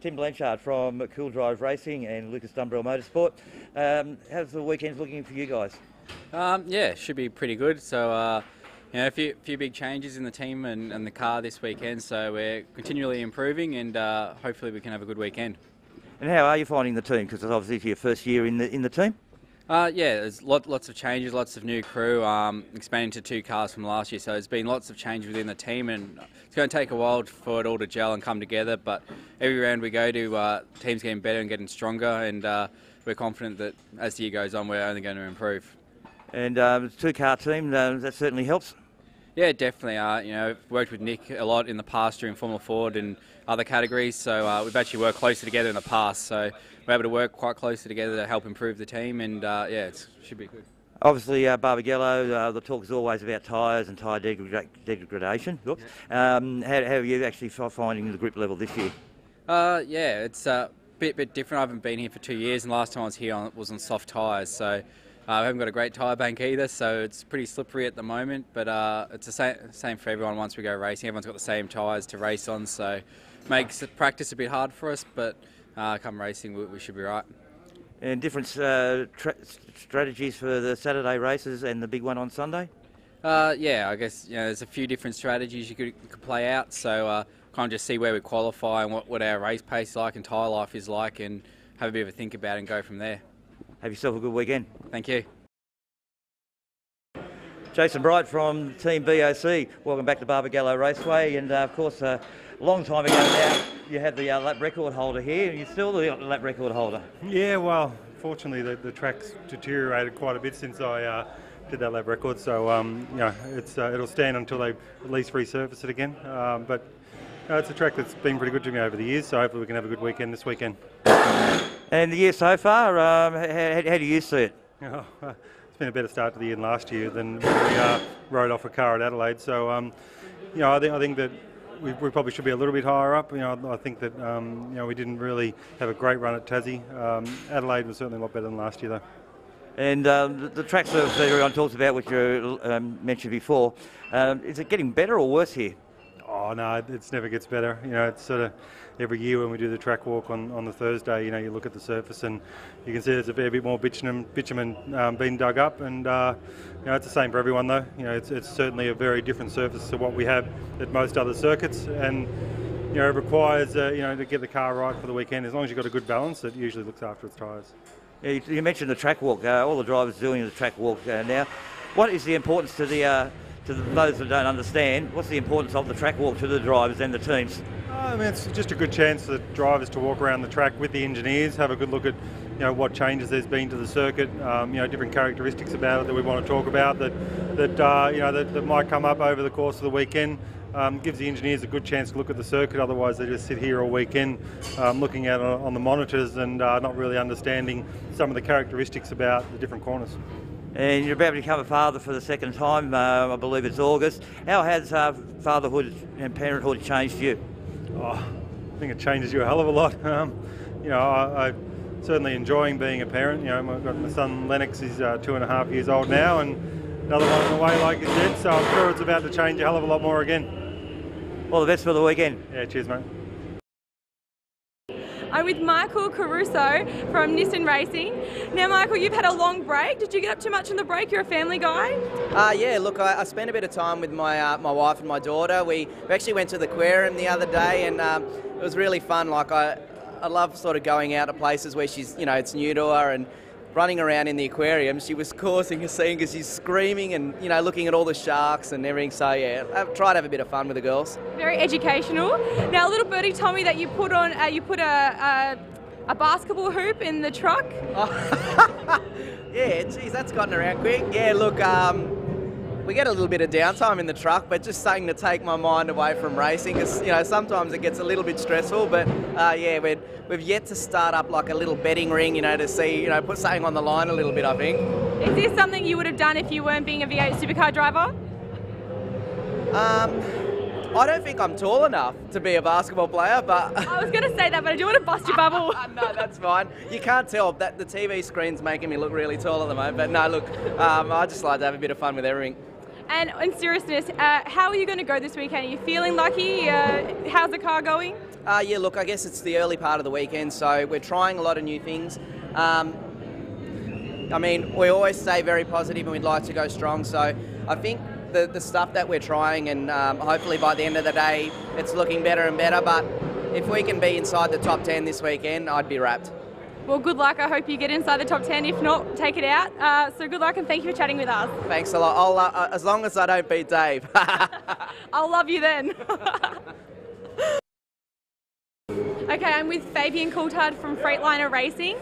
Tim Blanchard from Cool Drive Racing and Lucas Dumbrell Motorsport. How's the weekend looking for you guys? Yeah, should be pretty good. So, a few big changes in the team and the car this weekend. So we're continually improving, and hopefully we can have a good weekend. And how are you finding the team? Because it's obviously your first year in the team. Yeah, there's lots of changes, lots of new crew, expanding to 2 cars from last year. So there's been lots of change within the team, and it's going to take a while for it all to gel and come together. But every round we go to, team's getting better and getting stronger, and we're confident that as the year goes on, we're only going to improve. And the 2-car team, that certainly helps. Yeah, definitely. I've worked with Nick a lot in the past during Formula Ford and other categories, so we've actually worked closely together in the past. So we're able to work quite closely together to help improve the team, and it should be good. Obviously, Barbagallo, the talk is always about tyres and tyre degradation. Oops. How are you actually finding the grip level this year? Yeah, it's a bit different. I haven't been here for 2 years, and last time I was here was on soft tyres, so I haven't got a great tyre bank either, so it's pretty slippery at the moment, but it's the same for everyone once we go racing. Everyone's got the same tyres to race on, so it makes practice a bit hard for us, but come racing we should be right. And different strategies for the Saturday races and the big one on Sunday? Yeah, I guess there's a few different strategies you could play out, so kind of just see where we qualify and what our race pace is like and tyre life is like, and have a bit of a think about it and go from there. Have yourself a good weekend. Thank you. Jason Bright from Team BOC. Welcome back to Barbagallo Raceway, and of course a long time ago now you had the lap record holder here, and you're still the lap record holder. Yeah, well, fortunately the track's deteriorated quite a bit since I did that lap record, so it'll stand until they at least resurface it again. But it's a track that's been pretty good to me over the years, so hopefully we can have a good weekend this weekend. And the year so far, how do you see it? It's been a better start to the year than last year when we rode off a car at Adelaide. So, I think that we probably should be a little bit higher up. I think that we didn't really have a great run at Tassie. Adelaide was certainly a lot better than last year, though. And the tracks that everyone talks about, which you mentioned before, is it getting better or worse here? Oh no, it never gets better. It's sort of every year when we do the track walk on the Thursday, you look at the surface and you can see there's a fair bit more bitumen being dug up, and it's the same for everyone though. It's certainly a very different surface to what we have at most other circuits, and it requires to get the car right for the weekend. As long as you've got a good balance, it usually looks after its tyres. Yeah, you mentioned the track walk. All the drivers doing the track walk now. What is the importance to those that don't understand? What's the importance of the track walk to the drivers and the teams? It's just a good chance for the drivers to walk around the track with the engineers, have a good look at what changes there's been to the circuit, different characteristics about it that we want to talk about that might come up over the course of the weekend. Gives the engineers a good chance to look at the circuit. Otherwise, they just sit here all weekend looking at it on the monitors and not really understanding some of the characteristics about the different corners. And you're about to become a father for the second time, I believe it's August. How has fatherhood and parenthood changed you? I think it changes you a hell of a lot. I'm certainly enjoying being a parent. I've got my son Lennox, he's 2.5 years old now, and another one on the way, like you said, so I'm sure it's about to change a hell of a lot more again. All the best for the weekend. Yeah, cheers mate. I'm with Michael Caruso from Nissan Racing. Now Michael, you've had a long break. Did you get up too much on the break? You're a family guy? Yeah, look, I spent a bit of time with my wife and my daughter. We actually went to the aquarium the other day, and it was really fun. Like I love sort of going out to places where she's, it's new to her, and running around in the aquarium, she was causing a scene because she's screaming and, looking at all the sharks and everything. So, yeah, I've tried to have a bit of fun with the girls. Very educational. Now, little birdie told me that you put a basketball hoop in the truck. Yeah, geez, that's gotten around quick. Yeah, look, we get a little bit of downtime in the truck, but just something to take my mind away from racing, because sometimes it gets a little bit stressful. But yeah, we've yet to start up like a little betting ring, to see, put something on the line a little bit, I think. Is this something you would have done if you weren't being a V8 Supercar driver? I don't think I'm tall enough to be a basketball player, but... I was going to say that, but I do want to bust your bubble. No, that's fine. You can't tell. That the TV screen's making me look really tall at the moment. But no, look, I just like to have a bit of fun with everything. And in seriousness, how are you going to go this weekend? Are you feeling lucky? How's the car going? Yeah, look, I guess it's the early part of the weekend, so we're trying a lot of new things. I mean, we always stay very positive and we'd like to go strong, so I think the stuff that we're trying, and hopefully by the end of the day it's looking better and better, but if we can be inside the top 10 this weekend, I'd be wrapped. Well, good luck. I hope you get inside the top 10. If not, take it out. So good luck and thank you for chatting with us. Thanks a lot. I'll, as long as I don't beat Dave. I'll love you then. Okay, I'm with Fabian Coulthard from Freightliner Racing.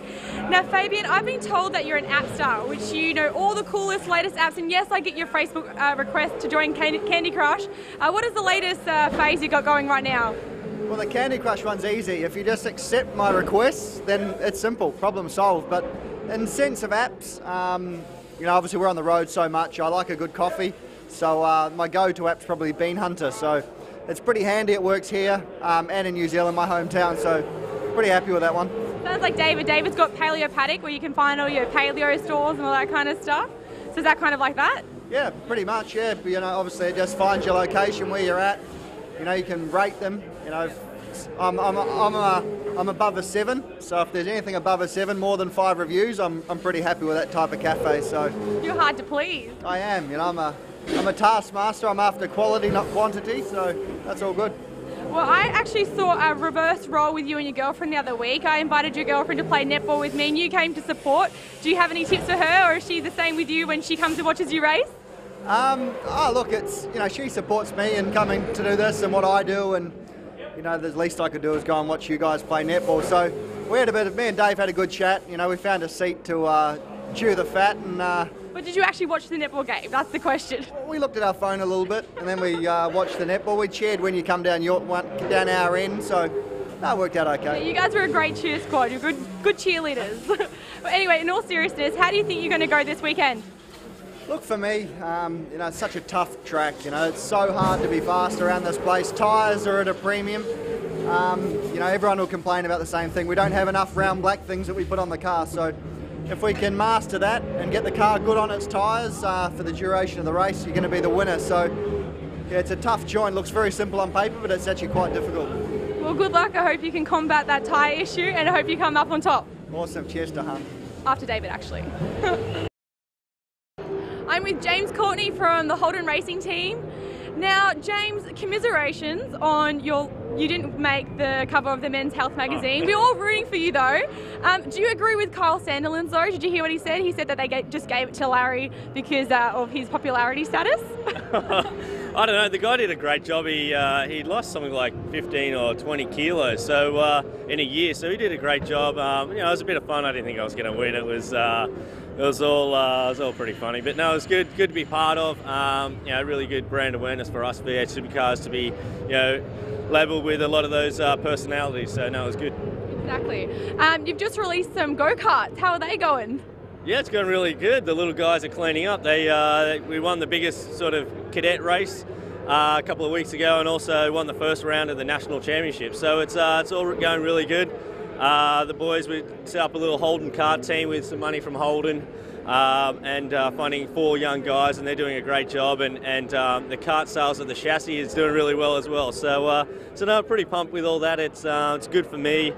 Now, Fabian, I've been told that you're an app star, which you know all the coolest, latest apps, and yes, I get your Facebook request to join Candy Crush. What is the latest phase you got going right now? Well, the Candy Crush one's easy. If you just accept my requests, then it's simple, problem solved. But in the sense of apps, you know, obviously we're on the road so much. I like a good coffee, so my go-to app's probably Bean Hunter. So it's pretty handy. It works here and in New Zealand, my hometown. So pretty happy with that one. Sounds like David. David's got Paleo Paddock, where you can find all your paleo stores and all that kind of stuff. So is that kind of like that? Yeah, pretty much. Yeah, but, you know, obviously it just finds your location where you're at. You know, you can rate them. You know, I'm above a 7, so if there's anything above a 7, more than 5 reviews, I'm pretty happy with that type of cafe. So you're hard to please. I am. You know, I'm a taskmaster. I'm after quality, not quantity. So that's all good. Well, I actually saw a reverse role with you and your girlfriend the other week. I invited your girlfriend to play netball with me, and you came to support. Do you have any tips for her, or is she the same with you when she comes and watches you race? Oh, look, it's, you know, she supports me in coming to do this and what I do, and you know, the least I could do is go and watch you guys play netball. So we had me and Dave had a good chat. You know, we found a seat to chew the fat, and. But did you actually watch the netball game? That's the question. We looked at our phone a little bit, and then we watched the netball. We cheered when you come down down our end, so that worked out okay. Yeah, you guys were a great cheer squad. You're good cheerleaders. But anyway, in all seriousness, how do you think you're going to go this weekend? Look, for me, you know, it's such a tough track. You know, it's so hard to be fast around this place. Tyres are at a premium. You know, everyone will complain about the same thing. We don't have enough round black things that we put on the car. So if we can master that and get the car good on its tyres for the duration of the race, you're going to be the winner. So yeah, it's a tough joint. Looks very simple on paper, but it's actually quite difficult. Well, good luck. I hope you can combat that tyre issue, and I hope you come up on top. Awesome. Cheers, Tahan. After David, actually. I'm with James Courtney from the Holden Racing team. Now, James, commiserations on you didn't make the cover of the Men's Health magazine. We're all rooting for you, though. Do you agree with Kyle Sandilands, though? Did you hear what he said? He said that they just gave it to Larry because of his popularity status. I don't know. The guy did a great job. He lost something like 15 or 20 kilos so in a year. So he did a great job. You know, it was a bit of fun. I didn't think I was going to win. It was all pretty funny. But no, it was good to be part of. You know, really good brand awareness for us V8 Supercars to be, you know, labelled with a lot of those personalities. So no, it was good. Exactly. You've just released some go-karts. How are they going? Yeah, it's going really good. The little guys are cleaning up. We won the biggest sort of cadet race a couple of weeks ago, and also won the first round of the national championship. So it's all going really good. The boys, we set up a little Holden kart team with some money from Holden, and finding 4 young guys, and they're doing a great job. And the kart sales of the chassis is doing really well as well. So no, pretty pumped with all that. It's good for me.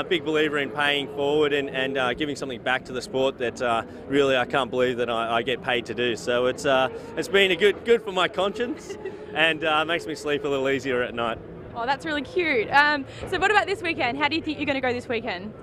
Big believer in paying forward and giving something back to the sport that really I can't believe that I get paid to do. So it's been a good for my conscience, and makes me sleep a little easier at night. Oh, that's really cute. So what about this weekend? How do you think you're going to go this weekend?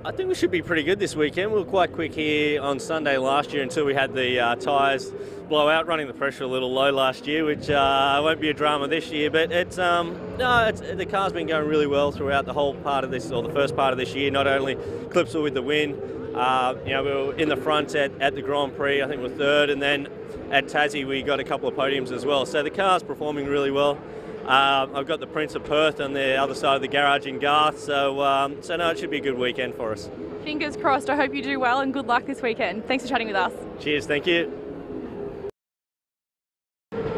I think we should be pretty good this weekend. We were quite quick here on Sunday last year until we had the tyres blow out, running the pressure a little low last year, which won't be a drama this year. But the car's been going really well throughout the whole part of this, or the first part of this year. Not only Clipsal with the win, you know, we were in the front at the Grand Prix. I think we're 3rd, and then at Tassie we got a couple of podiums as well. So the car's performing really well. I've got the Prince of Perth on the other side of the garage in Garth, so no, it should be a good weekend for us. Fingers crossed. I hope you do well, and good luck this weekend. Thanks for chatting with us. Cheers, thank you.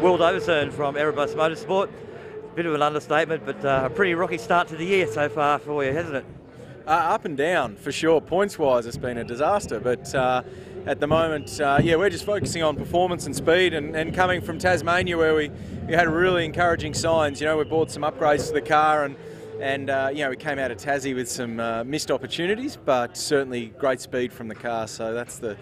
Will Davison from Erebus Motorsport. Bit of an understatement, but a pretty rocky start to the year so far for you, hasn't it? Up and down, for sure. Points-wise, it's been a disaster, but at the moment, yeah, we're just focusing on performance and speed, and coming from Tasmania where we had really encouraging signs. You know, we bought some upgrades to the car, and you know, we came out of Tassie with some missed opportunities, but certainly great speed from the car. So that's the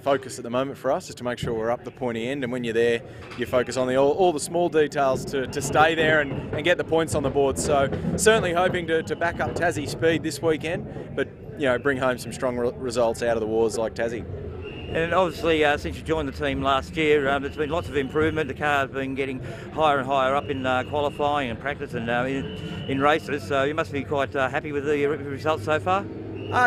focus at the moment for us, is to make sure we're up the pointy end, and when you're there, you focus on all the small details to stay there and get the points on the board. So certainly hoping to back up Tassie speed this weekend, but you know, bring home some strong results out of the wars like Tassie. And obviously, since you joined the team last year, there's been lots of improvement. The car's been getting higher and higher up in qualifying and practice and in races. So you must be quite happy with the results so far.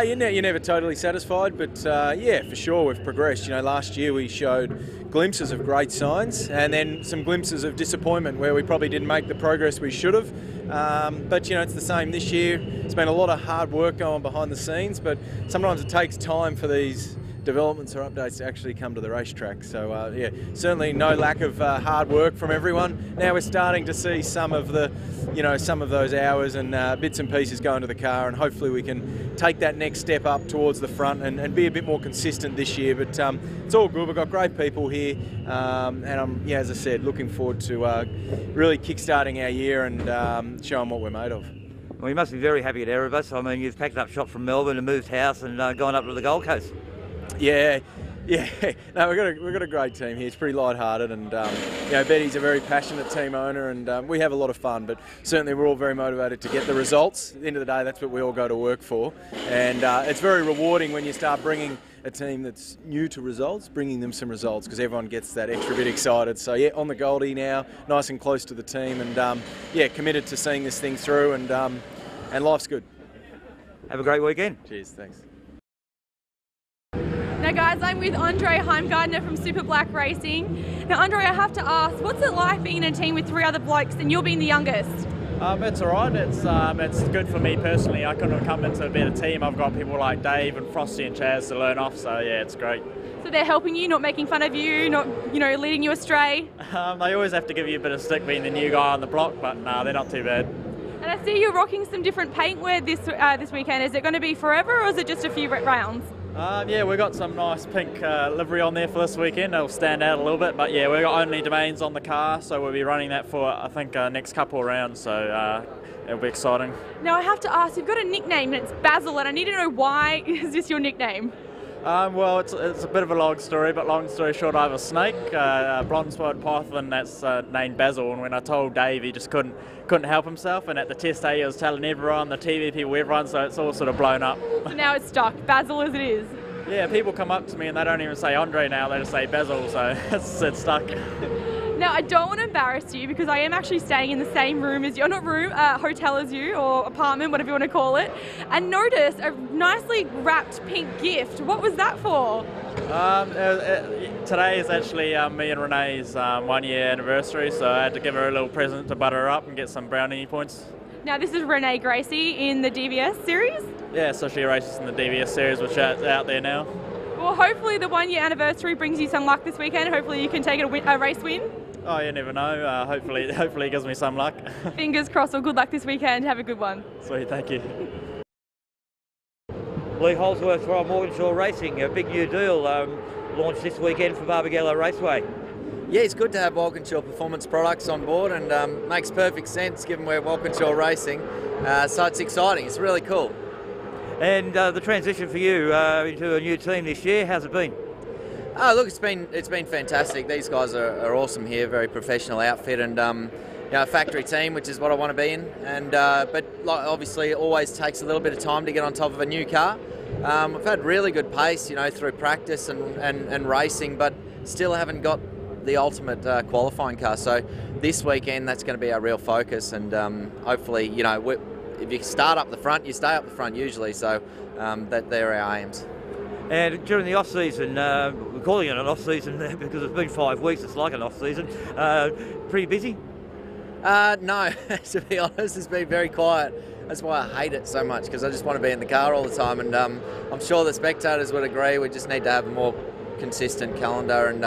You're never totally satisfied, but yeah, for sure we've progressed. You know, last year we showed glimpses of great signs, and then some glimpses of disappointment where we probably didn't make the progress we should have. But you know, it's the same this year. It's been a lot of hard work going behind the scenes, but sometimes it takes time for these developments or updates to actually come to the racetrack. So yeah, certainly no lack of hard work from everyone. Now we're starting to see some of the, you know, some of those hours and bits and pieces go into the car, and hopefully we can take that next step up towards the front and be a bit more consistent this year. But it's all good. We've got great people here, and I'm, yeah, as I said, looking forward to really kick-starting our year and showing what we're made of. Well, you must be very happy at Erebus. I mean, you've packed up shop from Melbourne and moved house and gone up to the Gold Coast. Yeah. No, we've got a great team here. It's pretty light-hearted, and you know, Betty's a very passionate team owner, and we have a lot of fun. But certainly, we're all very motivated to get the results. At the end of the day, that's what we all go to work for, and it's very rewarding when you start bringing a team that's new to results, bringing them some results, because everyone gets that extra bit excited. So yeah, on the Goldie now, nice and close to the team, and yeah, committed to seeing this thing through, and life's good. Have a great weekend. Cheers, thanks. Now guys, I'm with Andre Heimgardner from Super Black Racing. Now Andre, I have to ask, what's it like being in a team with 3 other blokes and you're being the youngest? It's alright, it's good for me personally. I couldn't have come into a better team. I've got people like Dave and Frosty and Chaz to learn off, so yeah, it's great. So they're helping you, not making fun of you, not, you know, leading you astray? They always have to give you a bit of stick being the new guy on the block, but no, they're not too bad. And I see you're rocking some different paintwear this weekend. Is it going to be forever, or is it just a few rounds? Yeah, we've got some nice pink livery on there for this weekend. It'll stand out a little bit, but yeah, we've got only domains on the car, so we'll be running that for, I think, next couple of rounds, so it'll be exciting. Now I have to ask, you've got a nickname and it's Basil, and I need to know, why is this your nickname? Well, it's a bit of a long story, but long story short, I have a snake, a blonde-spotted python that's named Basil, and when I told Dave, he just couldn't help himself, and at the test day he was telling everyone, the TV people, everyone, so it's all sort of blown up. So now it's stuck, Basil as it is. Yeah, people come up to me and they don't even say Andre now, they just say Basil, so it's stuck. Now, I don't want to embarrass you because I am actually staying in the same room as you, not room, hotel as you, or apartment, whatever you want to call it, and noticed a nicely wrapped pink gift. What was that for? Today is actually me and Renee's 1-year anniversary, so I had to give her a little present to butter her up and get some brownie points. Now, this is Renee Gracie in the DVS series? Yeah, so she races in the DVS series, which is out there now. Well, hopefully the 1-year anniversary brings you some luck this weekend. Hopefully you can take a race win. Oh, you never know. Hopefully it gives me some luck. Fingers crossed. Well, good luck this weekend. Have a good one. Sweet, thank you. Lee Holsworth from Morganshaw Racing, a big new deal launched this weekend for Barbagallo Raceway. Yeah, it's good to have Walkinshaw Performance products on board, and makes perfect sense given we're Walkinshaw Racing. So it's exciting. It's really cool. And the transition for you into a new team this year, how's it been? Oh, look, it's been fantastic. These guys are awesome here, very professional outfit, and you know, a factory team, which is what I want to be in. And but obviously, it always takes a little bit of time to get on top of a new car. We've had really good pace, you know, through practice and racing, but still haven't got the ultimate qualifying car. So this weekend, that's going to be our real focus, and hopefully, you know, if you start up the front, you stay up the front usually. So that they're our aims. And during the off-season, we're calling it an off-season because it's been 5 weeks, it's like an off-season. Pretty busy? No, to be honest, it's been very quiet. That's why I hate it so much, because I just want to be in the car all the time, and I'm sure the spectators would agree. We just need to have a more consistent calendar, and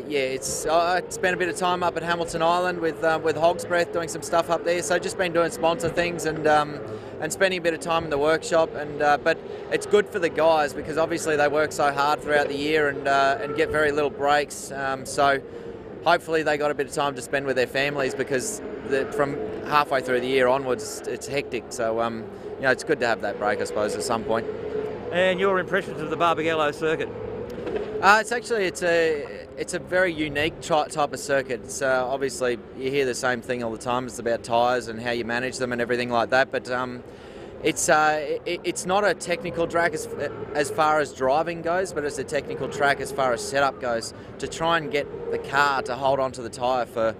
yeah, I spent a bit of time up at Hamilton Island with Hog's Breath doing some stuff up there, so just been doing sponsor things and and spending a bit of time in the workshop. And but it's good for the guys because obviously they work so hard throughout the year and get very little breaks. So hopefully they got a bit of time to spend with their families because from halfway through the year onwards, it's hectic. So you know, it's good to have that break, I suppose, at some point. And your impressions of the Barbagallo circuit? It's a very unique type of circuit. It's, obviously, you hear the same thing all the time. It's about tyres and how you manage them and everything like that. But it's not a technical track as far as driving goes, but it's a technical track as far as setup goes. To try and get the car to hold onto the tyre for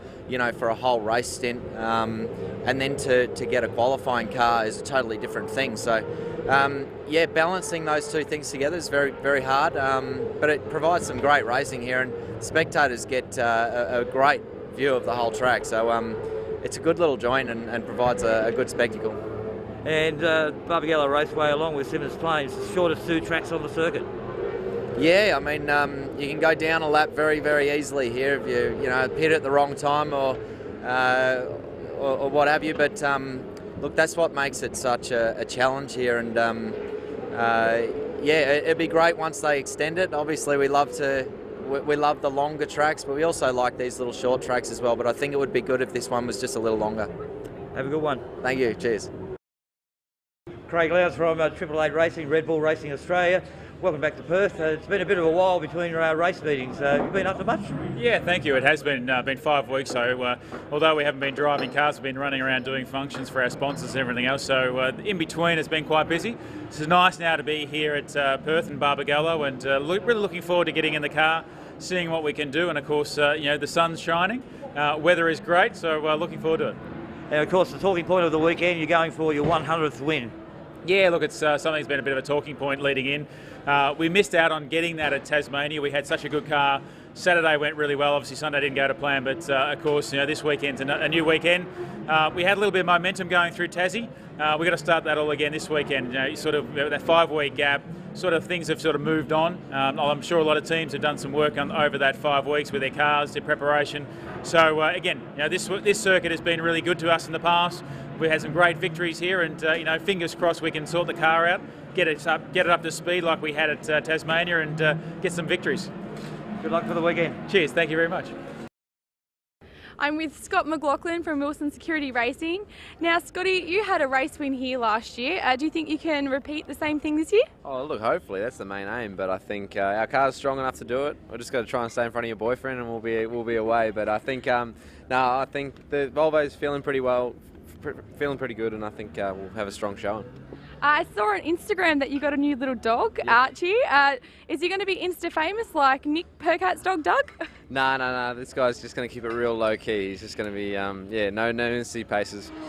a whole race stint, and then to get a qualifying car is a totally different thing. So. Yeah, balancing those two things together is very, very hard, but it provides some great racing here, and spectators get a great view of the whole track. So it's a good little joint and provides a good spectacle. And Barbagallo Raceway, along with Simmons Plains, the shortest two tracks on the circuit. Yeah, I mean, you can go down a lap very, very easily here if you pit at the wrong time or what have you, but. Look, that's what makes it such a challenge here, and yeah, it'd be great once they extend it. Obviously, we love the longer tracks, but we also like these little short tracks as well. But I think it would be good if this one was just a little longer. Have a good one. Thank you. Cheers. Craig Lowes from Triple Eight Racing, Red Bull Racing Australia. Welcome back to Perth. It's been a bit of a while between our race meetings. Have you been up to much? Yeah, thank you. It has been 5 weeks. So although we haven't been driving cars, we've been running around doing functions for our sponsors and everything else. So in between, it's been quite busy. It's nice now to be here at Perth and Barbagallo, and really looking forward to getting in the car, seeing what we can do. And of course, the sun's shining, weather is great. So looking forward to it. And of course, the talking point of the weekend, you're going for your 100th win. Yeah, look, it's something that's been a bit of a talking point leading in. We missed out on getting that at Tasmania. We had such a good car. Saturday went really well. Obviously, Sunday didn't go to plan, but of course, this weekend's a new weekend. We had a little bit of momentum going through Tassie. We've got to start that all again this weekend. Sort of that 5-week gap, sort of things have sort of moved on. I'm sure a lot of teams have done some work over that 5 weeks with their cars, their preparation. So again, this circuit has been really good to us in the past. We've had some great victories here, and fingers crossed we can sort the car out, get it up to speed like we had at Tasmania, and get some victories. Good luck for the weekend. Cheers, thank you very much. I'm with Scott McLaughlin from Wilson Security Racing. Now, Scotty, you had a race win here last year. Do you think you can repeat the same thing this year? Oh, look, hopefully that's the main aim. But I think our car's strong enough to do it. We're just got to try and stay in front of your boyfriend, and we'll be away. But I think I think the Volvo's feeling pretty well. Feeling pretty good, and I think we'll have a strong showing. I saw on Instagram that you got a new little dog, yeah. Archie. Is he going to be Insta famous like Nick Percat's dog, Doug? No. This guy's just going to keep it real low key. He's just going to be, no Insta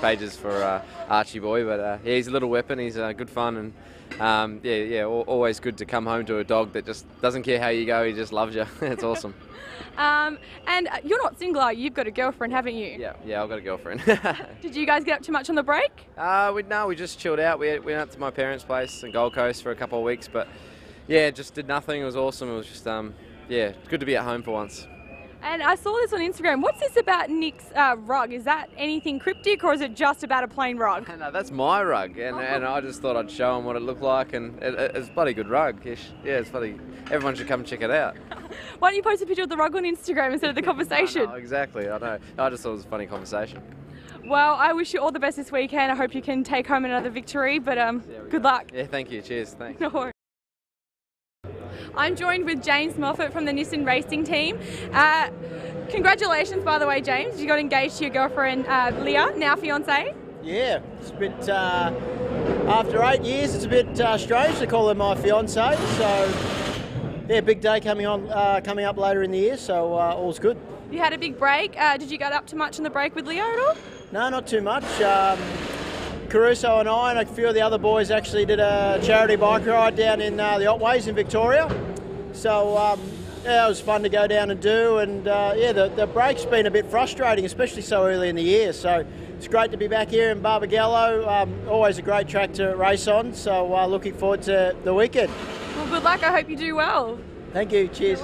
pages for Archie boy. But he's a little weapon. He's good fun, and always good to come home to a dog that just doesn't care how you go. He just loves you. It's awesome. And you're not single, are you? You've got a girlfriend, haven't you? Yeah, I've got a girlfriend. Did you guys get up too much on the break? We just chilled out. We went up to my parents' place in Gold Coast for a couple of weeks, but yeah, just did nothing. It was awesome. It was just good to be at home for once. And I saw this on Instagram. What's this about Nick's rug? Is that anything cryptic, or is it just about a plain rug? No, that's my rug, and I just thought I'd show him what it looked like, and it's a bloody good rug. Yeah, it's bloody. Everyone should come and check it out. Why don't you post a picture of the rug on Instagram instead of the conversation? No, exactly, I know. I just thought it was a funny conversation. Well, I wish you all the best this weekend. I hope you can take home another victory, but good luck. Yeah, thank you. Cheers. Thanks. No worries. I'm joined with James Moffat from the Nissan Racing team. Congratulations, by the way, James. You got engaged to your girlfriend, Leah, now fiancée. Yeah, it's a bit, after 8 years, it's a bit strange to call her my fiancée. So, yeah, big day coming up later in the year, so all's good. You had a big break. Did you get up too much on the break with Leah at all? No, not too much. Caruso and I and a few of the other boys actually did a charity bike ride down in the Otways in Victoria. So, it was fun to go down and do, and the break's been a bit frustrating, especially so early in the year. So it's great to be back here in Barbagallo. Always a great track to race on, so looking forward to the weekend. Well, good luck. I hope you do well. Thank you. Cheers.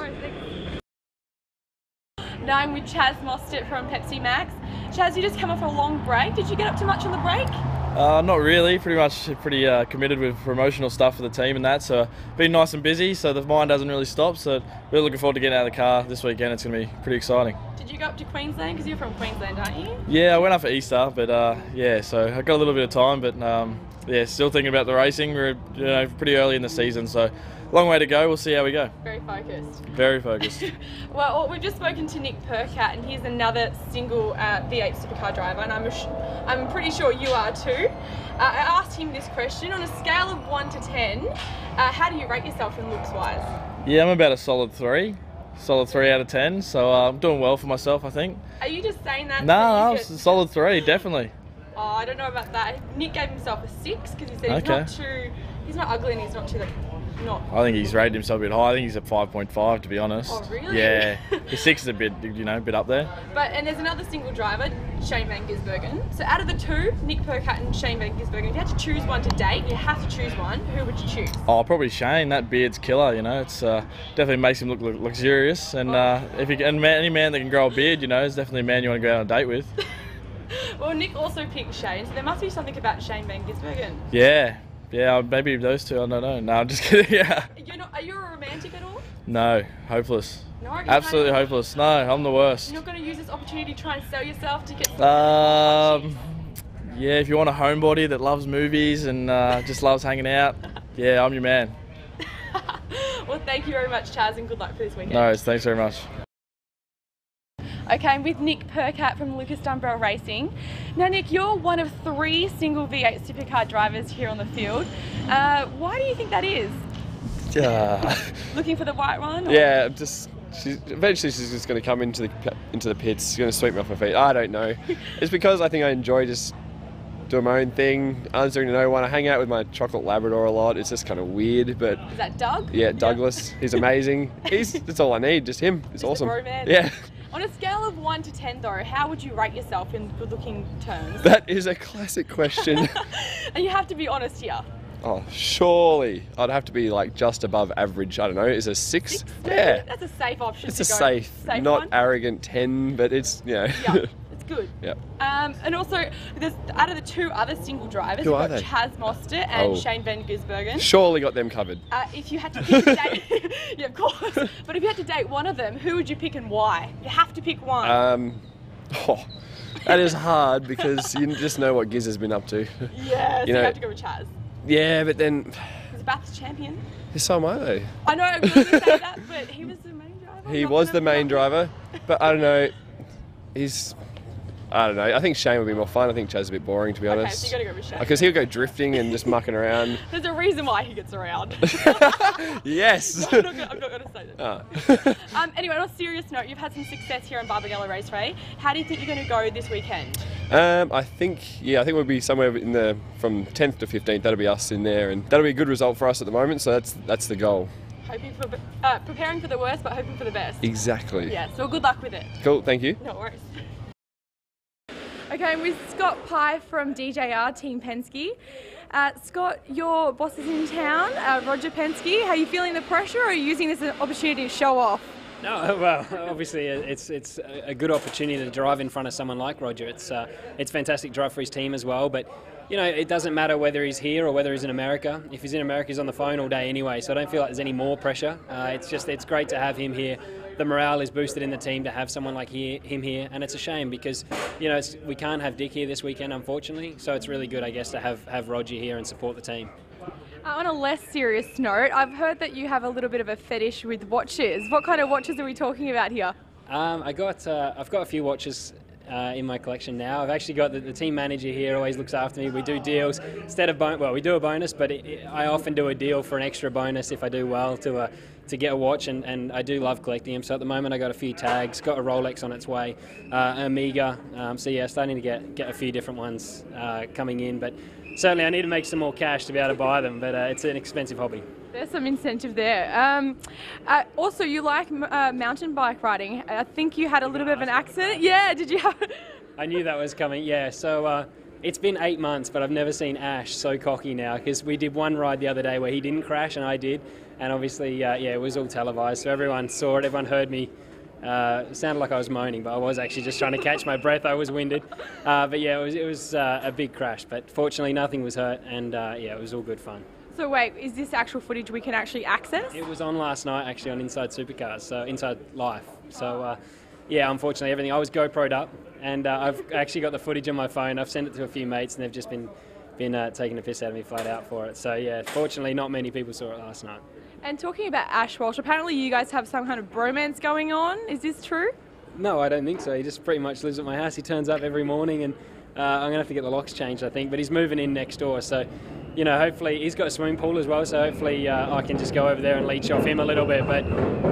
Now I'm with Chaz Mostert from Pepsi Max. Chaz, you just come off a long break. Did you get up too much on the break? Not really. Pretty committed with promotional stuff for the team and that. So been nice and busy. So the mind hasn't really stopped. So we're looking forward to getting out of the car this weekend. It's going to be pretty exciting. Did you go up to Queensland? Because you're from Queensland, aren't you? Yeah, I went up for Easter, but yeah. So I got a little bit of time, but yeah, still thinking about the racing. We're pretty early in the season, so long way to go. We'll see how we go. Very focused. Very focused. Well, we've just spoken to Nick Percat, and he's another single V8 Supercar driver, and I'm pretty sure you are too. I asked him this question: on a scale of 1 to 10, how do you rate yourself in looks-wise? Yeah, I'm about a solid 3. Solid 3 out of 10. So I'm doing well for myself, I think. Are you just saying that? No, it's a solid 3, definitely. Oh, I don't know about that. Nick gave himself a 6 because he said he's not ugly and he's not too I think he's rated himself a bit high. I think he's at 5.5, to be honest. Oh, really? Yeah. The 6 is a bit, a bit up there. And there's another single driver, Shane Van Gisbergen. So out of the two, Nick Percat and Shane Van Gisbergen, if you had to choose one to date, you have to choose one. Who would you choose? Oh, probably Shane. That beard's killer. It's definitely makes him look luxurious. And any man that can grow a beard, is definitely a man you want to go out on a date with. Well, Nick also picked Shane, so there must be something about Shane Van Gisbergen. Yeah, maybe those two. I don't know. No, I'm just kidding. Yeah. Are you a romantic at all? No, hopeless. No, absolutely hopeless. No, I'm the worst. You're not going to use this opportunity to try and sell yourself to get. Yeah, if you want a homebody that loves movies and just loves hanging out, yeah, I'm your man. Well, thank you very much, Chaz, and good luck for this weekend. No, thanks very much. Okay, I'm with Nick Percat from Lucas Dumbrell Racing. Now, Nick, you're one of 3 single V8 Supercar drivers here on the field. Why do you think that is? Looking for the white one? Or? Yeah, eventually she's just going to come into the pits. She's going to sweep me off my feet. I don't know. It's because I think I enjoy just doing my own thing, answering to no one. I hang out with my chocolate Labrador a lot. It's just kind of weird, but... Is that Doug? Yeah, Douglas. He's amazing. That's all I need, just him. It's awesome. Yeah. On a scale of 1 to 10 though, how would you rate yourself in good-looking terms? That is a classic question. And you have to be honest here. Oh, surely I'd have to be like just above average. I don't know. Is a 6? Yeah. That's a safe option. It's a safe not one. Arrogant 10, but it's Yeah, it's good. Yeah. And also, out of the 2 other single drivers, you've got Chaz Mostert and Shane Van Gisbergen. Surely got them covered. If you had to pick a date, yeah, of course. But if you had to date one of them, who would you pick and why? You have to pick one. That is hard because you just know what Giz has been up to. Yeah, so you have to go with Chaz. Yeah, but then... He's a Bathurst champion. So am I, though. I know, I'm going to say that, but he was the main driver. He was the main driver, but I don't know. I don't know. I think Shane would be more fun. I think Chaz is a bit boring, to be honest. Okay, so you got to go with Shane. Because he'll go drifting and just mucking around. There's a reason why he gets around. Yes. No, I'm not going to say that. Anyway, on a serious note, you've had some success here on Barbagallo Raceway. How do you think you're going to go this weekend? I think we'll be somewhere from 10th to 15th. That'll be us in there, and that'll be a good result for us at the moment. So that's the goal. Preparing for the worst, but hoping for the best. Exactly. Yeah. So good luck with it. Cool. Thank you. No worries. Okay, I'm with Scott Pye from DJR Team Penske. Scott, your boss is in town, Roger Penske. How are you feeling the pressure, or are you using this as an opportunity to show off? No, well, obviously it's a good opportunity to drive in front of someone like Roger. It's fantastic drive for his team as well, but it doesn't matter whether he's here or whether he's in America. If he's in America, he's on the phone all day anyway, so I don't feel like there's any more pressure. It's great to have him here. The morale is boosted in the team to have someone like him here, and it's a shame because we can't have Dick here this weekend, unfortunately. So it's really good, I guess, to have Roger here and support the team. On a less serious note, I've heard that you have a little bit of a fetish with watches. What kind of watches are we talking about here? I've got a few watches in my collection now. I've actually got the team manager here, always looks after me. We do deals instead of we do a bonus, but I often do a deal for an extra bonus if I do well to get a watch, and I do love collecting them. So at the moment I got a few tags, got a Rolex on its way, Omega. So yeah, starting to get a few different ones coming in, but certainly I need to make some more cash to be able to buy them, but it's an expensive hobby. There's some incentive there. Also, you like mountain bike riding. I think you had a little bit of an accident. Yeah, did you have... I knew that was coming, yeah. So it's been 8 months, but I've never seen Ash so cocky now, because we did one ride the other day where he didn't crash and I did. And obviously, it was all televised, so everyone saw it, everyone heard me It sounded like I was moaning, but I was actually just trying to catch my breath. I was winded. But yeah, it was a big crash. But fortunately, nothing was hurt, and yeah, it was all good fun. So wait, is this actual footage we can actually access? It was on last night, actually, on Inside Supercars, so Inside Life. So yeah, unfortunately, everything. I was GoPro'd up, and I've actually got the footage on my phone. I've sent it to a few mates, and they've just been taking the piss out of me flat out for it. So yeah, fortunately, not many people saw it last night. And talking about Ash Walsh, apparently you guys have some kind of bromance going on. Is this true? No, I don't think so. He just pretty much lives at my house. He turns up every morning, and I'm going to have to get the locks changed, I think. But he's moving in next door, so, you know, hopefully he's got a swimming pool as well, so hopefully I can just go over there and leech off him a little bit. But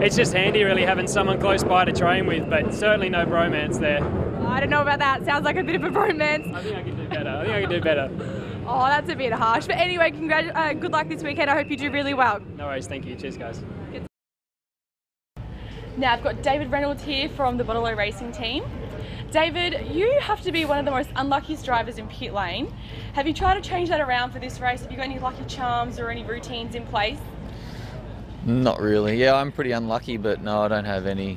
it's just handy, really, having someone close by to train with, but certainly no bromance there. I don't know about that. Sounds like a bit of a bromance. I think I can do better. Oh, that's a bit harsh. But anyway, good luck this weekend. I hope you do really well. No worries. Thank you. Cheers, guys. Now, I've got David Reynolds here from the Barbagallo Racing team. David, you have to be one of the most unluckiest drivers in pit lane. Have you tried to change that around for this race? Have you got any lucky charms or any routines in place? Not really. Yeah, I'm pretty unlucky, but no, I don't have any,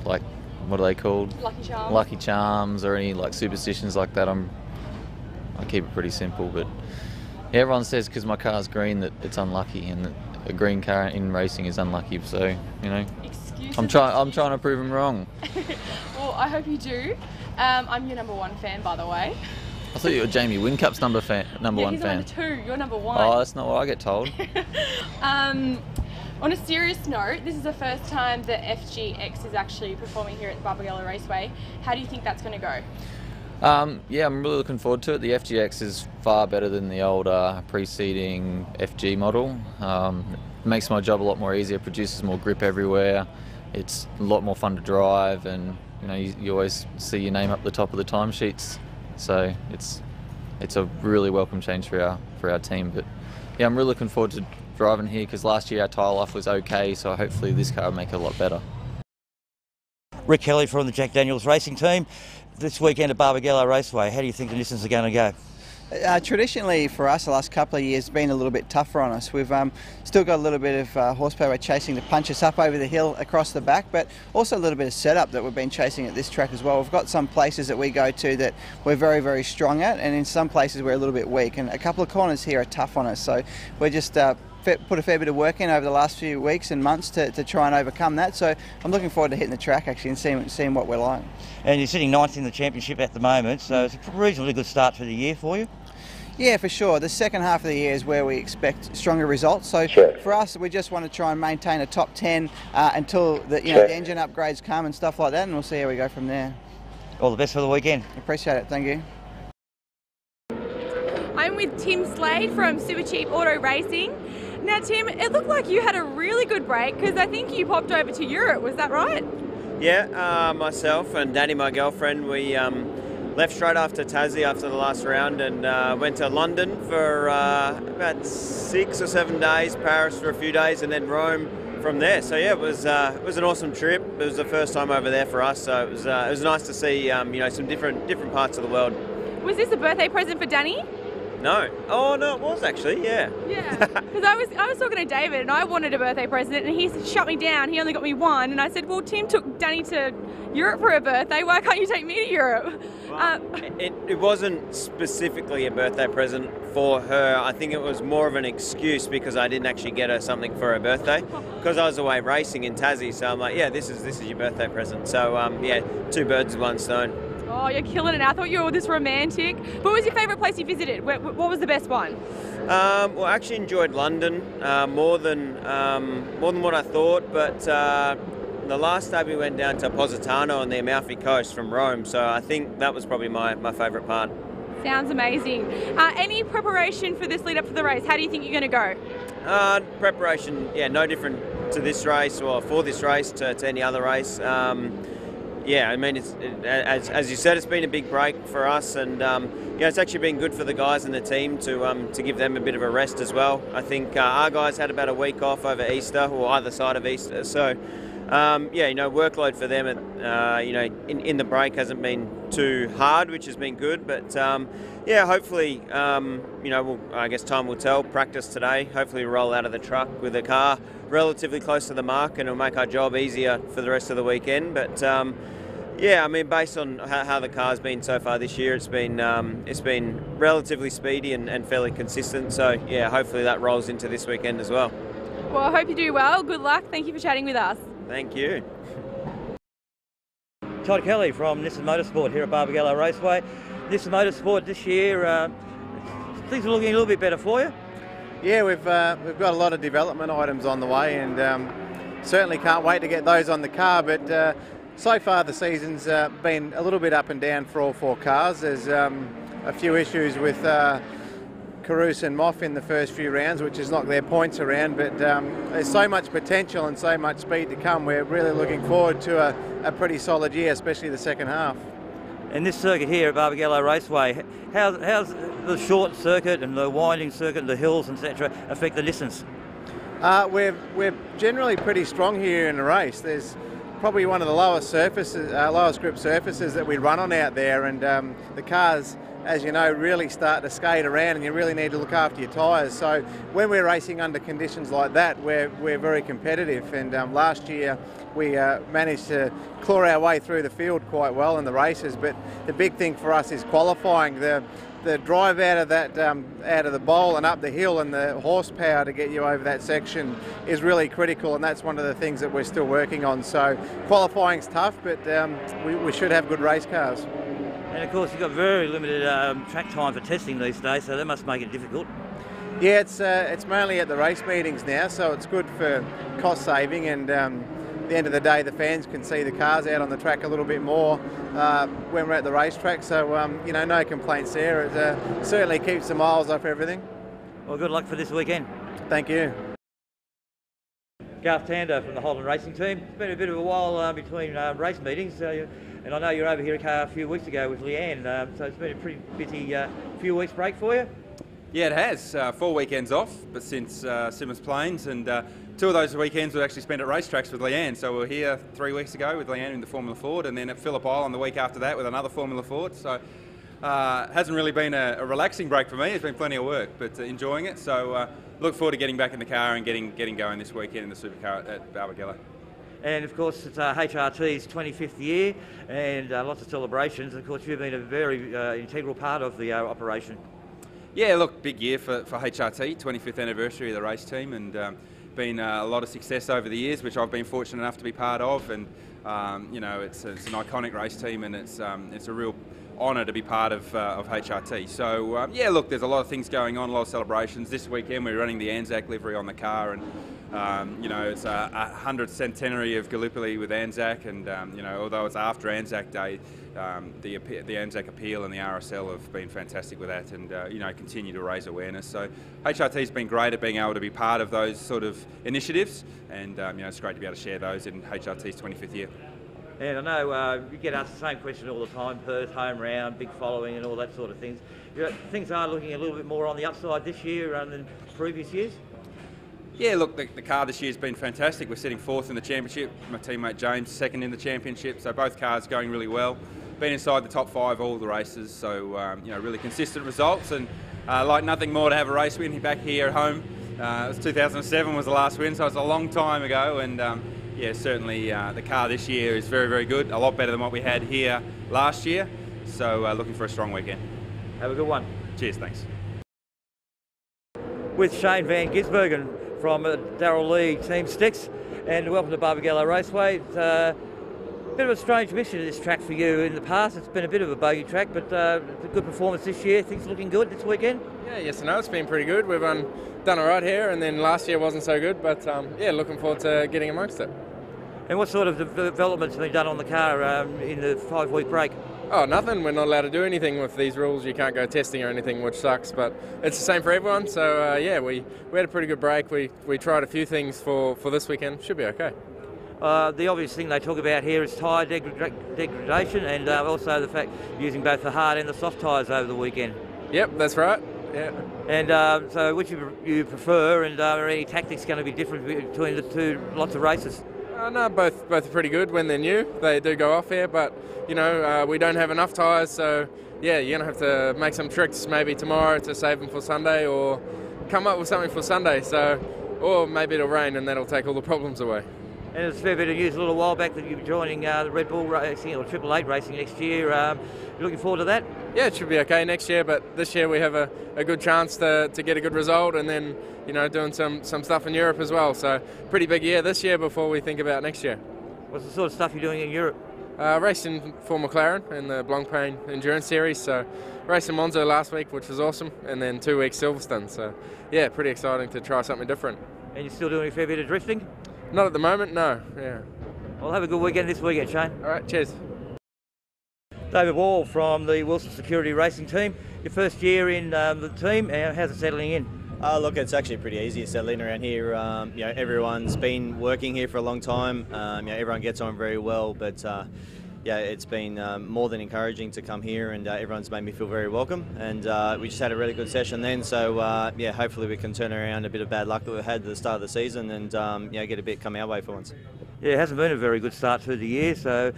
like, what are they called? Lucky charms. Lucky charms or any like superstitions like that. I keep it pretty simple, but yeah, everyone says because my car's green that it's unlucky, and that a green car in racing is unlucky. So you know, I'm trying to prove them wrong. Well, I hope you do. I'm your number one fan, by the way. I thought you were Jamie Wincup's number one fan. He's number two. You're number one. Oh, that's not what I get told. On a serious note, this is the first time that FGX is actually performing here at the Barbagallo Raceway. How do you think that's going to go? Yeah, I'm really looking forward to it. The FGX is far better than the old preceding FG model. It makes my job a lot more easier, produces more grip everywhere. It's a lot more fun to drive, and you know, you always see your name up the top of the timesheets. So it's a really welcome change for our team. But yeah, I'm really looking forward to driving here because last year our tyre life was okay, so hopefully this car will make it a lot better. Rick Kelly from the Jack Daniels Racing Team. This weekend at Barbagallo Raceway, how do you think the distance are going to go? Traditionally for us the last couple of years has been a little bit tougher on us. We've still got a little bit of horsepower chasing to punch us up over the hill across the back, but also a little bit of setup that we've been chasing at this track as well. We've got some places that we go to that we're very, very strong at, and in some places we're a little bit weak, and a couple of corners here are tough on us, so we're just put a fair bit of work in over the last few weeks and months to try and overcome that. So I'm looking forward to hitting the track actually and seeing what we're like. And you're sitting ninth in the championship at the moment, so it's a reasonably good start to the year for you. Yeah, for sure. The second half of the year is where we expect stronger results. So for us, we just want to try and maintain a top 10 until the engine upgrades come and stuff like that, and we'll see how we go from there. All the best for the weekend. Appreciate it. Thank you. I'm with Tim Slade from Super Cheap Auto Racing. Now, Tim, it looked like you had a really good break because I think you popped over to Europe. Was that right? Yeah, myself and Danny, my girlfriend, we left straight after Tassie after the last round and went to London for about 6 or 7 days, Paris for a few days, and then Rome from there. So yeah, it was an awesome trip. It was the first time over there for us, so it was nice to see some different parts of the world. Was this a birthday present for Danny? No. Oh no, it was actually, yeah. Yeah, because I was talking to David and I wanted a birthday present and he shut me down. He only got me one, and I said, well, Tim took Danny to Europe for her birthday. Why can't you take me to Europe? Well, it wasn't specifically a birthday present for her. I think it was more of an excuse because I didn't actually get her something for her birthday because I was away racing in Tassie. So I'm like, yeah, this is your birthday present. So yeah, 2 birds with 1 stone. Oh, you're killing it. I thought you were this romantic. What was your favourite place you visited? What was the best one? Well, I actually enjoyed London more than what I thought, but the last day we went down to Positano on the Amalfi Coast from Rome, so I think that was probably my favourite part. Sounds amazing. Any preparation for this lead up to the race? How do you think you're going to go? Preparation, yeah, no different to this race or for this race to any other race. Yeah, I mean, as you said, it's been a big break for us, and it's actually been good for the guys in the team to give them a bit of a rest as well. I think our guys had about a week off over Easter, or either side of Easter, so workload for them, in the break hasn't been too hard, which has been good. But yeah, hopefully, I guess time will tell. Practice today. Hopefully, we'll roll out of the truck with the car relatively close to the mark, and it'll make our job easier for the rest of the weekend. But yeah, I mean, based on how the car's been so far this year, it's been relatively speedy and fairly consistent. So yeah, hopefully that rolls into this weekend as well. Well, I hope you do well. Good luck. Thank you for chatting with us. Thank you. Todd Kelly from Nissan Motorsport here at Barbagallo Raceway. Nissan Motorsport this year, things are looking a little bit better for you. Yeah, we've got a lot of development items on the way, and certainly can't wait to get those on the car. But so far the season's been a little bit up and down for all 4 cars. There's a few issues with Caruso and Moff in the first few rounds, which has knocked their points around, but there's so much potential and so much speed to come. We're really looking forward to a pretty solid year, especially the second half. And this circuit here at Barbagallo Raceway, how's the short circuit and the winding circuit and the hills, etc., affect the Nissans? We're generally pretty strong here in the race. There's probably one of the lowest grip surfaces that we run on out there, and the cars, as you know, really start to skate around, and you really need to look after your tyres. So when we're racing under conditions like that, we're very competitive. And last year we managed to claw our way through the field quite well in the races. But the big thing for us is qualifying. The drive out of the bowl and up the hill, and the horsepower to get you over that section is really critical, and that's one of the things that we're still working on. So qualifying's tough, but we should have good race cars. And of course you've got very limited track time for testing these days, so that must make it difficult. Yeah, it's mainly at the race meetings now, so it's good for cost saving, and at the end of the day the fans can see the cars out on the track a little bit more when we're at the racetrack. So no complaints there. It certainly keeps the miles off everything. Well, good luck for this weekend. Thank you. Garth Tander from the Holden Racing team. It's been a bit of a while between race meetings, and I know you were over here a few weeks ago with Leanne, so it's been a pretty busy few weeks break for you. Yeah, it has. 4 weekends off, but since Simmons Plains, and 2 of those weekends we actually spent at racetracks with Leanne. So we were here 3 weeks ago with Leanne in the Formula Ford, and then at Phillip Island the week after that with another Formula Ford. So it hasn't really been a relaxing break for me. It's been plenty of work, but enjoying it. So look forward to getting back in the car and getting going this weekend in the Supercar at Barbagallo. And of course it's HRT's 25th year, and lots of celebrations. Of course you've been a very integral part of the operation. Yeah, look, big year for HRT, 25th anniversary of the race team, and been a lot of success over the years, which I've been fortunate enough to be part of. And it's an iconic race team, and it's a real honour to be part of HRT. So yeah, look, there's a lot of things going on, a lot of celebrations. This weekend we're running the Anzac livery on the car, and it's a 100th centenary of Gallipoli with Anzac, and although it's after Anzac Day, the Anzac Appeal and the RSL have been fantastic with that, and continue to raise awareness. So HRT's been great at being able to be part of those sort of initiatives, and it's great to be able to share those in HRT's 25th year. And I know you get asked the same question all the time: Perth, home round, big following, and all that sort of things. Things are looking a little bit more on the upside this year than previous years. Yeah, look, the car this year's been fantastic. We're sitting 4th in the championship. My teammate James 2nd in the championship. So both cars going really well. Been inside the top 5 all the races. So really consistent results, and like nothing more to have a race win back here at home. It was 2007 was the last win, so it's a long time ago. And yeah, certainly the car this year is very, very good. A lot better than what we had here last year. So looking for a strong weekend. Have a good one. Cheers, thanks. With Shane Van Gisbergen from Darrell Lee Team Sticks, and welcome to Barbagallo Raceway. It's a bit of a strange mission to this track for you. In the past it's been a bit of a bogey track, but a good performance this year. Things looking good this weekend? Yeah, yes and no, it's been pretty good. We've done all right here, and then last year wasn't so good, but yeah, looking forward to getting amongst it. And what sort of developments have been done on the car in the 5-week break? Oh, nothing. We're not allowed to do anything with these rules. You can't go testing or anything, which sucks, but it's the same for everyone. So yeah, we had a pretty good break. We tried a few things for this weekend. Should be okay. The obvious thing they talk about here is tyre degradation, and also the fact using both the hard and the soft tyres over the weekend. Yep, that's right. Yeah. And so which you prefer, and are any tactics going to be different between the two lots of races? No, both are pretty good when they're new. They do go off here, but you know we don't have enough tyres, so yeah, you're gonna have to make some tricks maybe tomorrow to save them for Sunday, or come up with something for Sunday. So, or maybe it'll rain and that'll take all the problems away. And it's a fair bit of news a little while back that you're joining the Red Bull Racing or Triple 8 Racing next year. You're looking forward to that? Yeah, it should be okay next year, but this year we have a good chance to get a good result, and then you know doing some stuff in Europe as well. So pretty big year this year before we think about next year. What's the sort of stuff you're doing in Europe? Racing for McLaren in the Blancpain Endurance Series. So racing Monza last week, which was awesome, and then 2 weeks Silverstone. So yeah, pretty exciting to try something different. And you're still doing a fair bit of drifting? Not at the moment, no. Yeah. Well, have a good weekend this weekend, Shane. All right, cheers. David Wall from the Wilson Security Racing Team. Your first year in the team, how's it settling in? Look, it's actually pretty easy to settle in around here. You know, everyone's been working here for a long time. You know, everyone gets on very well, but yeah, it's been more than encouraging to come here, and everyone's made me feel very welcome. And we just had a really good session then, so yeah, hopefully we can turn around a bit of bad luck that we had at the start of the season, and you know, get a bit come our way for once. Yeah, it hasn't been a very good start to the year, so.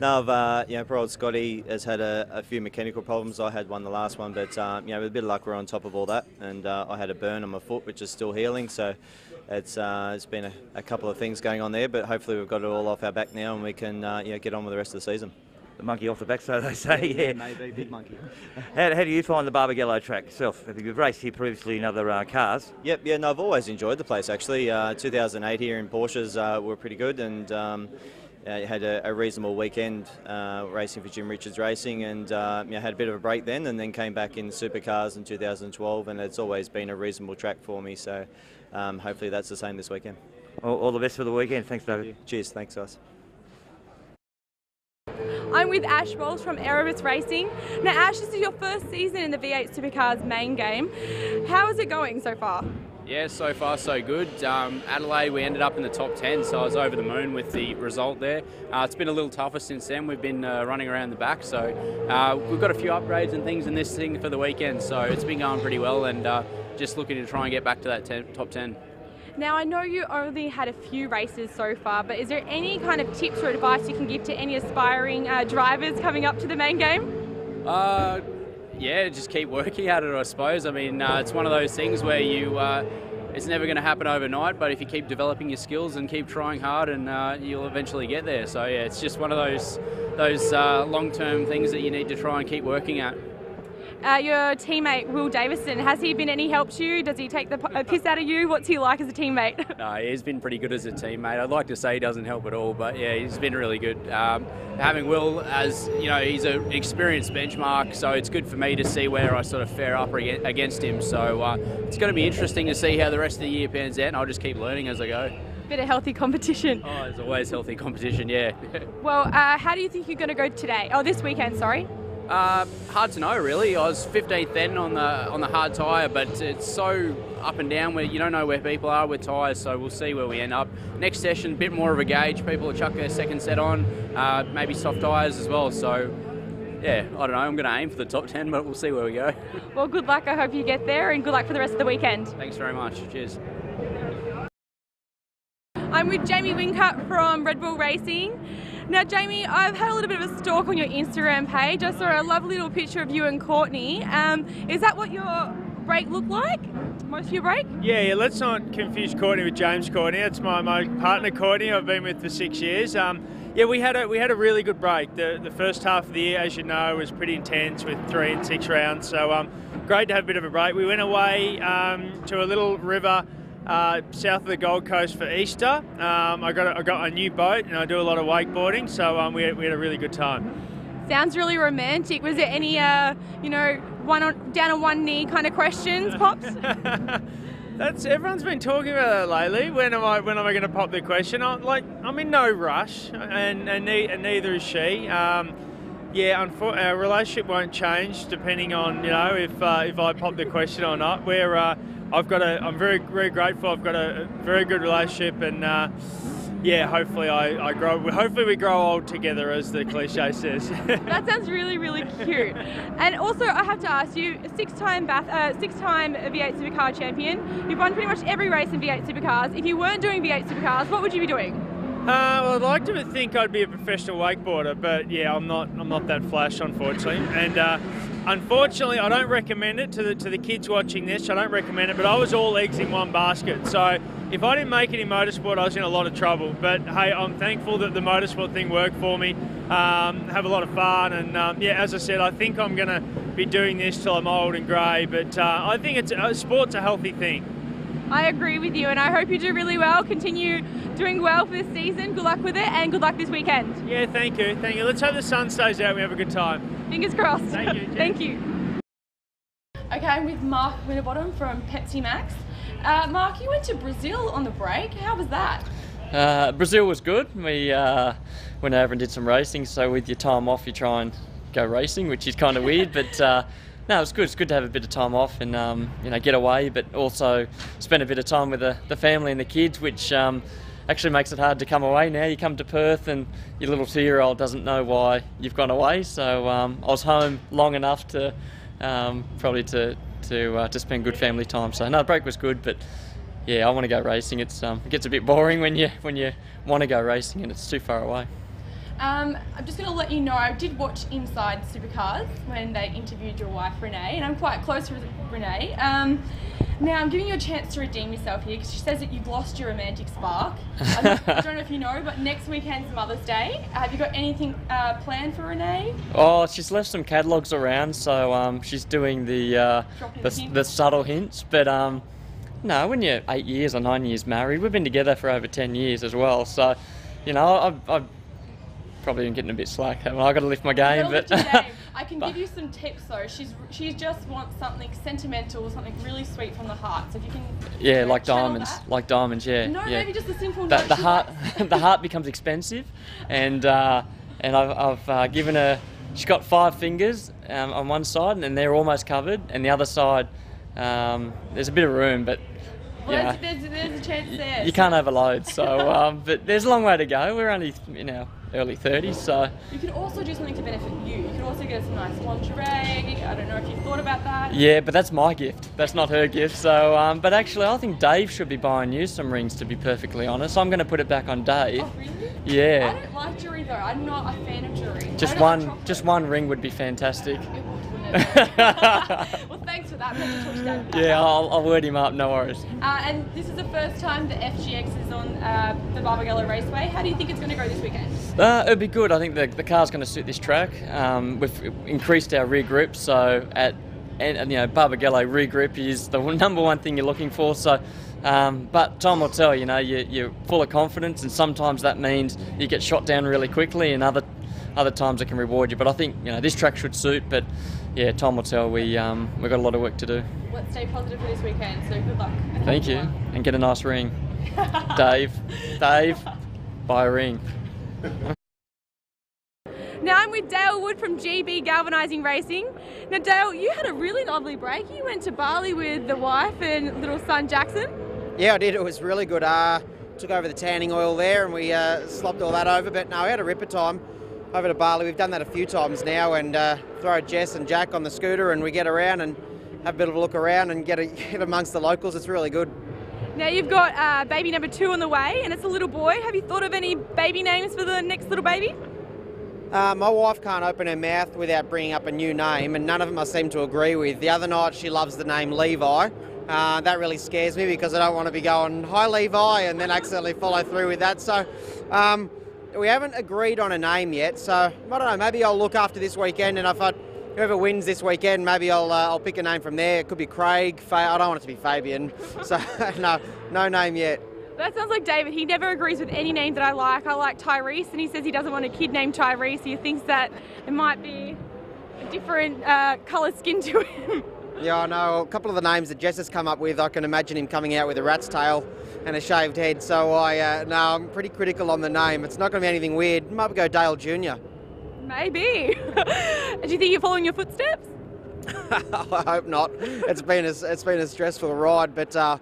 No, you know, poor old Scotty has had a few mechanical problems. I had one the last one, but you know, with a bit of luck, we're on top of all that. And I had a burn on my foot, which is still healing. So it's been a couple of things going on there, but hopefully we've got it all off our back now, and we can you know, get on with the rest of the season. The monkey off the back, so they say. Yeah, maybe big monkey. How do you find the Barbagallo track yourself? You've raced here previously in other cars. Yep, yeah, no, I've always enjoyed the place actually. 2008 here in Porsches were pretty good, and had a reasonable weekend racing for Jim Richards Racing, and you know, had a bit of a break then, and then came back in supercars in 2012, and it's always been a reasonable track for me. So hopefully that's the same this weekend. All the best for the weekend. Thanks, David. Cheers. Thanks, guys. I'm with Ash Walsh from Erebus Racing. Now Ash, this is your first season in the V8 Supercars main game. How is it going so far? Yeah, so far so good. Adelaide, we ended up in the top 10, so I was over the moon with the result there. It's been a little tougher since then. We've been running around the back, so we've got a few upgrades and things in this thing for the weekend, so it's been going pretty well, and just looking to try and get back to that top 10. Now, I know you only had a few races so far, but is there any kind of tips or advice you can give to any aspiring drivers coming up to the main game? Yeah, just keep working at it, I suppose. I mean, it's one of those things where you, it's never going to happen overnight, but if you keep developing your skills and keep trying hard, and you'll eventually get there. So yeah, it's just one of those long-term things that you need to try and keep working at. Your teammate, Will Davison, has he been any help to you? Does he take the piss out of you? What's he like as a teammate? No, he's been pretty good as a teammate. I'd like to say he doesn't help at all, but yeah, he's been really good. Having Will as, you know, he's an experienced benchmark, so it's good for me to see where I sort of fare up against him. So it's going to be interesting to see how the rest of the year pans out, and I'll just keep learning as I go. Bit of healthy competition. Oh, there's always healthy competition, yeah. Well, how do you think you're going to go today? Oh, this weekend, sorry. Hard to know, really. I was 15th then on the hard tyre, but it's so up and down where you don't know where people are with tyres, so we'll see where we end up. Next session, a bit more of a gauge. People will chuck their second set on, maybe soft tyres as well. So, yeah, I don't know. I'm going to aim for the top 10, but we'll see where we go. Well, good luck. I hope you get there, and good luck for the rest of the weekend. Thanks very much. Cheers. I'm with Jamie Whincutt from Red Bull Racing. Now, Jamie, I've had a little bit of a stalk on your Instagram page. I saw a lovely little picture of you and Courtney. Is that what your break looked like? Most of your break? Yeah, let's not confuse Courtney with James Courtney. It's my partner Courtney I've been with for 6 years. Yeah, we had a really good break. The first half of the year, as you know, was pretty intense with 3 and 6 rounds. So great to have a bit of a break. We went away to a little river south of the Gold Coast for Easter. I got a new boat, and I do a lot of wakeboarding, so we had a really good time. Sounds really romantic. Was there any, you know, down on one knee kind of questions, Pops? Everyone's been talking about that lately. When am I going to pop the question? I'm in no rush, and neither is she. Yeah, our relationship won't change depending on, you know, if I pop the question or not. I'm very, very grateful. I've got a very good relationship, and yeah, hopefully hopefully we grow old together, as the cliche says. That sounds really, really cute. And also, I have to ask you, six-time V8 Supercar champion. You've won pretty much every race in V8 Supercars. If you weren't doing V8 Supercars, what would you be doing? Well, I'd like to think I'd be a professional wakeboarder, but yeah, I'm not that flash, unfortunately. And unfortunately, I don't recommend it to the kids watching this. I don't recommend it, but I was all eggs in one basket. So if I didn't make it in motorsport, I was in a lot of trouble. But hey, I'm thankful that the motorsport thing worked for me. Have a lot of fun, and yeah, as I said, I think I'm going to be doing this till I'm old and grey. But I think sport's a healthy thing. I agree with you, and I hope you do really well. Continue doing well for this season. Good luck with it, and good luck this weekend. Yeah, thank you. Thank you. Let's hope the sun stays out and we have a good time. Fingers crossed. Thank you. Thank you. Okay, I'm with Mark Winterbottom from Pepsi Max. Mark, you went to Brazil on the break. How was that? Brazil was good. We went over and did some racing, so with your time off you try and go racing, which is kind of weird, but no, it's good. It's good to have a bit of time off and get away, but also spend a bit of time with the family and the kids, which actually makes it hard to come away now. You come to Perth and your little 2-year-old doesn't know why you've gone away, so I was home long enough to probably to spend good family time. So no, the break was good, but yeah, I want to go racing. It gets a bit boring when you want to go racing and it's too far away. I'm just going to let you know, I did watch Inside Supercars when they interviewed your wife Renee, and I'm quite close with Renee. Now I'm giving you a chance to redeem yourself here because she says that you've lost your romantic spark. I don't know if you know, but next weekend's Mother's Day. Have you got anything planned for Renee? Oh, she's left some catalogues around, so she's doing the subtle hints. But no, when you're 8 years or 9 years married, we've been together for over 10 years as well. So, I've probably been getting a bit slack. I've got to lift my game, but I can give you some tips though. She just wants something sentimental, something really sweet from the heart. So if you can, like diamonds, yeah. No, yeah. maybe just a simple. The heart becomes expensive, and I've given her. She's got 5 fingers on one side, and they're almost covered, and the other side there's a bit of room, but. Well, there's a chance there. You can't overload, so but there's a long way to go. We're only early 30s, so. You could also do something to benefit you. You could also get some nice lingerie. I don't know if you've thought about that. Yeah, but that's my gift. That's not her gift. So, but actually, I think Dave should be buying you some rings. To be perfectly honest, I'm going to put it back on Dave. Oh, really? Yeah. I don't like jewelry though. I'm not a fan of jewelry. Just one ring would be fantastic. Well, thanks for that. Yeah, I'll word him up, no worries. And this is the first time the FGX is on the Barbagallo Raceway. How do you think it's going to go this weekend? It'll be good. I think the car's going to suit this track. We've increased our rear grip, so Barbagallo rear grip is the number one thing you're looking for. So, but time will tell. You're full of confidence, and sometimes that means you get shot down really quickly, and other times it can reward you. But I think this track should suit. But yeah, time will tell. We've got a lot of work to do. Let's stay positive for this weekend. So good luck. Thank you, and get a nice ring, Dave. Buy a ring. Now I'm with Dale Wood from GB Galvanising Racing. Now Dale, you had a really lovely break. You went to Bali with the wife and little son Jackson. Yeah, I did. It was really good. Took over the tanning oil there and we slopped all that over. But no, we had a ripper time over to Bali. We've done that a few times now, and throw Jess and Jack on the scooter and we get around and have a bit of a look around and get amongst the locals. It's really good. Now you've got baby number 2 on the way, and it's a little boy. Have you thought of any baby names for the next little baby? My wife can't open her mouth without bringing up a new name, and none of them I seem to agree with. The other night she loves the name Levi. That really scares me because I don't want to be going, "Hi Levi," and then accidentally follow through with that. So we haven't agreed on a name yet. So I don't know, maybe I'll look after this weekend, and whoever wins this weekend, maybe I'll pick a name from there. It could be Craig. I don't want it to be Fabian. So no name yet. That sounds like David. He never agrees with any name that I like. I like Tyrese, and he says he doesn't want a kid named Tyrese. He thinks that it might be a different colour skin to him. Yeah, I know. A couple of the names that Jess has come up with, I can imagine him coming out with a rat's tail and a shaved head. So I'm pretty critical on the name. It's not going to be anything weird. Might go Dale Jr. Maybe. Do you think you're following your footsteps? I hope not. It's been a stressful ride, but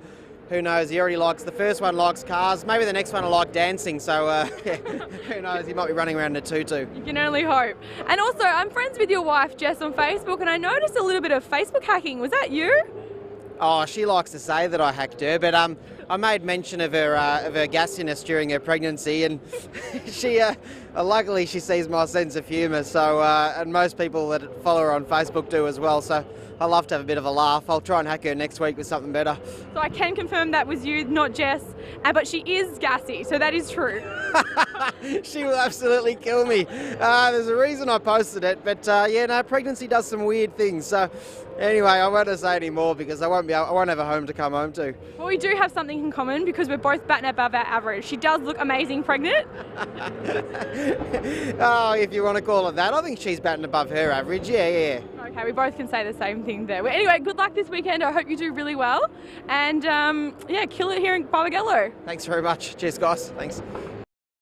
who knows? He already likes, the first one likes cars. Maybe the next one will like dancing. So who knows? He might be running around in a tutu. You can only hope. And also, I'm friends with your wife Jess on Facebook, and I noticed a little bit of Facebook hacking. Was that you? Oh, she likes to say that I hacked her, but I made mention of her gassiness during her pregnancy, and she luckily she sees my sense of humour. So and most people that follow her on Facebook do as well. So I love to have a bit of a laugh. I'll try and hack her next week with something better. So I can confirm that was you, not Jess, but she is gassy, so that is true. She will absolutely kill me. There's a reason I posted it, but yeah, no, pregnancy does some weird things. So anyway, I won't say any more because I won't have a home to come home to. Well, we do have something in common because we're both batting above our average. She does look amazing pregnant. Oh, if you want to call it that, I think she's batting above her average. Yeah. Okay, we both can say the same thing there. Well, anyway, good luck this weekend. I hope you do really well. And yeah, kill it here in Barbagallo. Thanks very much. Cheers, guys. Thanks.